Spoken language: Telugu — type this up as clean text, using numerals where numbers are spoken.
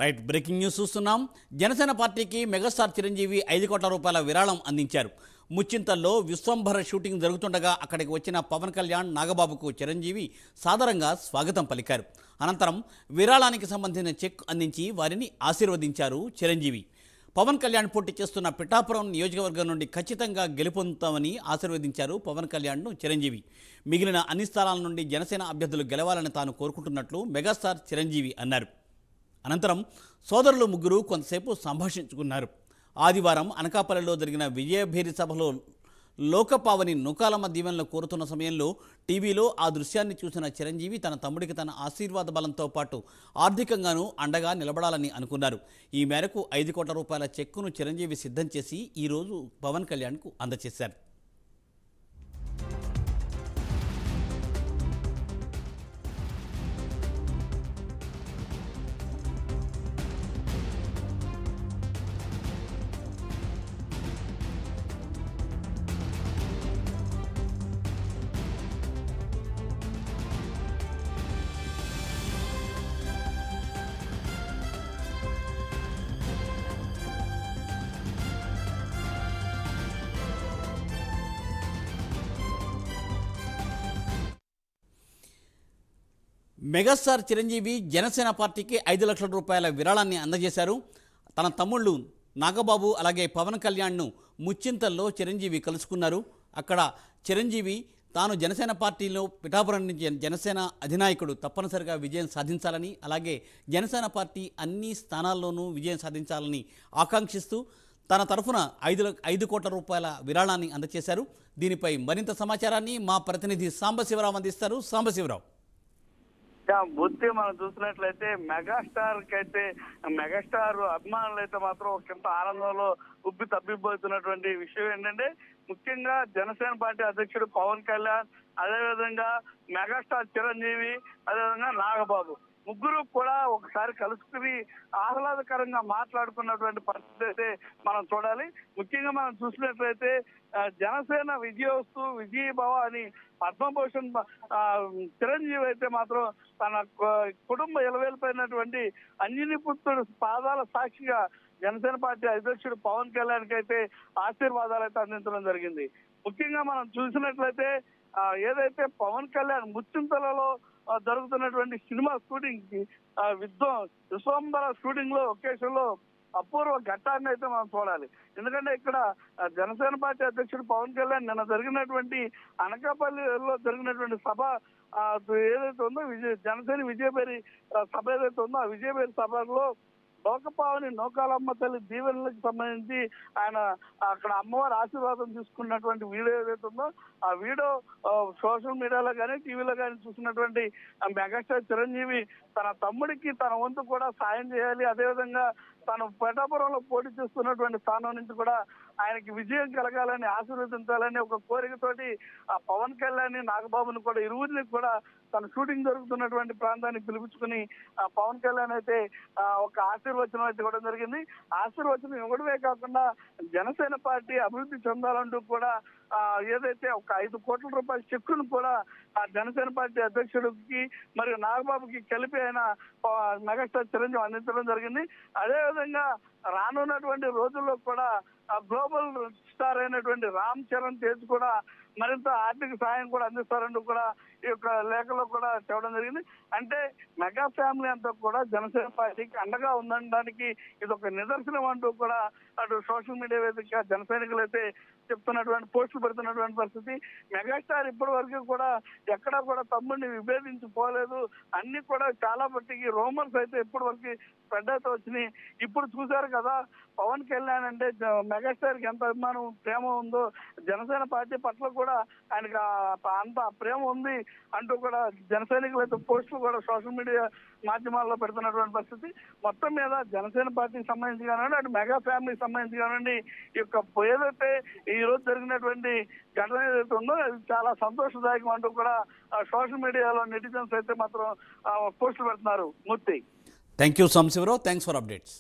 రైట్, బ్రేకింగ్ న్యూస్ చూస్తున్నాం. జనసేన పార్టీకి మెగాస్టార్ చిరంజీవి 5 కోట్ల రూపాయల విరాళం అందించారు. ముచ్చింతల్లో విశ్వంభర షూటింగ్ జరుగుతుండగా అక్కడికి వచ్చిన పవన్ కళ్యాణ్, నాగబాబుకు చిరంజీవి సాదరంగా స్వాగతం పలికారు. అనంతరం విరాళానికి సంబంధించిన చెక్ అందించి వారిని ఆశీర్వదించారు చిరంజీవి. పవన్ కళ్యాణ్ పోటీ చేస్తున్న పిఠాపురం నియోజకవర్గం నుండి ఖచ్చితంగా గెలుపొందుతామని ఆశీర్వదించారు పవన్ కళ్యాణ్ను చిరంజీవి. మిగిలిన అన్ని స్థానాల నుండి జనసేన అభ్యర్థులు గెలవాలని తాను కోరుకుంటున్నట్లు మెగాస్టార్ చిరంజీవి అన్నారు. అనంతరం సోదరులు ముగ్గురు కొంతసేపు సంభాషించుకున్నారు. ఆదివారం అనకాపల్లిలో జరిగిన విజయభేరి సభలో లోకపావని నూకాలమ్మ దీవెనలు కోరుతున్న సమయంలో టీవీలో ఆ దృశ్యాన్ని చూసిన చిరంజీవి తన తమ్ముడికి తన ఆశీర్వాద బలంతో పాటు ఆర్థికంగానూ అండగా నిలబడాలని అనుకున్నారు. ఈ మేరకు 5 కోట్ల రూపాయల చెక్కును చిరంజీవి సిద్ధం చేసి ఈరోజు పవన్ కళ్యాణ్కు అందజేశారు. మెగాస్టార్ చిరంజీవి జనసేన పార్టీకి 5 లక్షల రూపాయల విరాళాన్ని అందజేశారు. తన తమ్ముళ్ళు నాగబాబు అలాగే పవన్ కళ్యాణ్ను ముచ్చింతల్లో చిరంజీవి కలుసుకున్నారు. అక్కడ చిరంజీవి తాను జనసేన పార్టీలో పిఠాపురం నుంచి జనసేన అధినాయకుడు తప్పనిసరిగా విజయం సాధించాలని, అలాగే జనసేన పార్టీ అన్ని స్థానాల్లోనూ విజయం సాధించాలని ఆకాంక్షిస్తూ తన తరఫున 5 కోట్ల రూపాయల విరాళాన్ని అందజేశారు. దీనిపై మరింత సమాచారాన్ని మా ప్రతినిధి సాంబశివరావు అందిస్తారు. సాంబశివరావు. బుద్ధి మనం చూసినట్లయితే మెగాస్టార్ అభిమానులు అయితే మాత్రం ఒకంత ఆనందంలో ఉబ్బి తప్పిపోతున్నటువంటి విషయం ఏంటంటే, ముఖ్యంగా జనసేన పార్టీ అధ్యక్షుడు పవన్ కళ్యాణ్, అదేవిధంగా మెగాస్టార్ చిరంజీవి, అదేవిధంగా నాగబాబు ముగ్గురు కూడా ఒకసారి కలుసుకుని ఆహ్లాదకరంగా మాట్లాడుకున్నటువంటి పరిస్థితి అయితే మనం చూడాలి. ముఖ్యంగా మనం చూసినట్లయితే జనసేన విజయోస్తు విజయభవ అని పద్మభూషణ్ చిరంజీవి అయితే మాత్రం తన కుటుంబ ఇలవేలిపోయినటువంటి అంజనీపుత్రుడు పాదాల సాక్షిగా జనసేన పార్టీ అధ్యక్షుడు పవన్ కళ్యాణ్కి అయితే ఆశీర్వాదాలు అయితే అందించడం జరిగింది. ముఖ్యంగా మనం చూసినట్లయితే ఏదైతే పవన్ కళ్యాణ్ ముచ్చింతలలో జరుగుతున్నటువంటి సినిమా షూటింగ్ కి విశ్వంబర షూటింగ్ లో ఒకేషన్ లో అపూర్వ ఘట్టాన్ని అయితే మనం చూడాలి. ఎందుకంటే ఇక్కడ జనసేన పార్టీ అధ్యక్షుడు పవన్ కళ్యాణ్ నిన్న జరిగినటువంటి అనకాపల్లిలో జరిగినటువంటి సభ ఏదైతే ఉందో జనసేన విజయభేరి సభ ఏదైతే ఉందో ఆ విజయభేరి సభలో లోకపావని నూకాలమ్మ తల్లి దీవెనలకు సంబంధించి ఆయన అక్కడ అమ్మవారి ఆశీర్వాదం తీసుకున్నటువంటి వీడియో ఏదైతే ఉందో ఆ వీడియో సోషల్ మీడియాలో కానీ టీవీలో కానీ చూసినటువంటి మెగాస్టార్ చిరంజీవి తన తమ్ముడికి తన వంతు కూడా సాయం చేయాలి, అదేవిధంగా తను పిఠాపురంలో పోటీ చేస్తున్నటువంటి స్థానం నుంచి కూడా ఆయనకి విజయం కలగాలని ఆశీర్వదించాలని ఒక కోరికతోటి ఆ పవన్ కళ్యాణ్ నాగబాబుని కూడా ఇరువురిని కూడా తన షూటింగ్ జరుగుతున్నటువంటి ప్రాంతానికి పిలిపించుకుని ఆ పవన్ కళ్యాణ్ అయితే ఒక ఆశీర్వచనం అయితే ఇవ్వడం జరిగింది. ఆశీర్వచనం ఇవ్వడమే కాకుండా జనసేన పార్టీ అభివృద్ధి చెందాలంటూ కూడా ఏదైతే ఒక 5 కోట్ల రూపాయల చెక్కును కూడా ఆ జనసేన పార్టీ అధ్యక్షుడికి మరియు నాగబాబుకి కలిపి ఆయన మెగాస్టార్ చిరంజీవి అందించడం జరిగింది. అదేవిధంగా రానున్నటువంటి రోజుల్లో కూడా గ్లోబల్ స్టార్ అయినటువంటి రామ్ చరణ్ తేజ్ కూడా మరింత ఆర్థిక సాయం కూడా అందిస్తారంటూ కూడా ఈ యొక్క లేఖలో కూడా చెప్పడం జరిగింది. అంటే మెగా ఫ్యామిలీ అంతా కూడా జనసేన పార్టీకి అండగా ఉందనడానికి ఇది ఒక నిదర్శనం అంటూ కూడా అటు సోషల్ మీడియా వేదిక జన సైనికులు అయితే చెప్తున్నటువంటి పోస్టులు పెడుతున్నటువంటి పరిస్థితి. మెగాస్టార్ ఇప్పటి వరకు కూడా ఎక్కడా కూడా తమ్ముడిని విభేదించి పోలేదు. అన్ని కూడా చాలా మట్టికి రోమన్స్ అయితే ఇప్పటి వరకు స్ప్రెడ్ అయితే వచ్చినాయి. ఇప్పుడు చూశారు కదా పవన్ కళ్యాణ్ అంటే మెగాస్టార్ కి ఎంత అభిమానం ప్రేమ ఉందో, జనసేన పార్టీ పట్ల కూడా ఆయనకి అంత ప్రేమ ఉంది అంటూ కూడా జన సైనికులు అయితే పోస్టులు కూడా సోషల్ మీడియా మాధ్యమాల్లో పెడుతున్నటువంటి పరిస్థితి. మొత్తం మీద జనసేన పార్టీకి సంబంధించి కానివ్వండి, అటు మెగా ఫ్యామిలీకి సంబంధించి కానివ్వండి, ఈ యొక్క ఏదైతే ఈ రోజు జరిగినటువంటి ఘటన ఏదైతే ఉందో అది చాలా సంతోషదాయకం అంటూ కూడా సోషల్ మీడియాలో నెటిజన్స్ అయితే మాత్రం పోస్టులు పెడుతున్నారు. Murthy. Thank you Sambasivarao. Thanks for updates.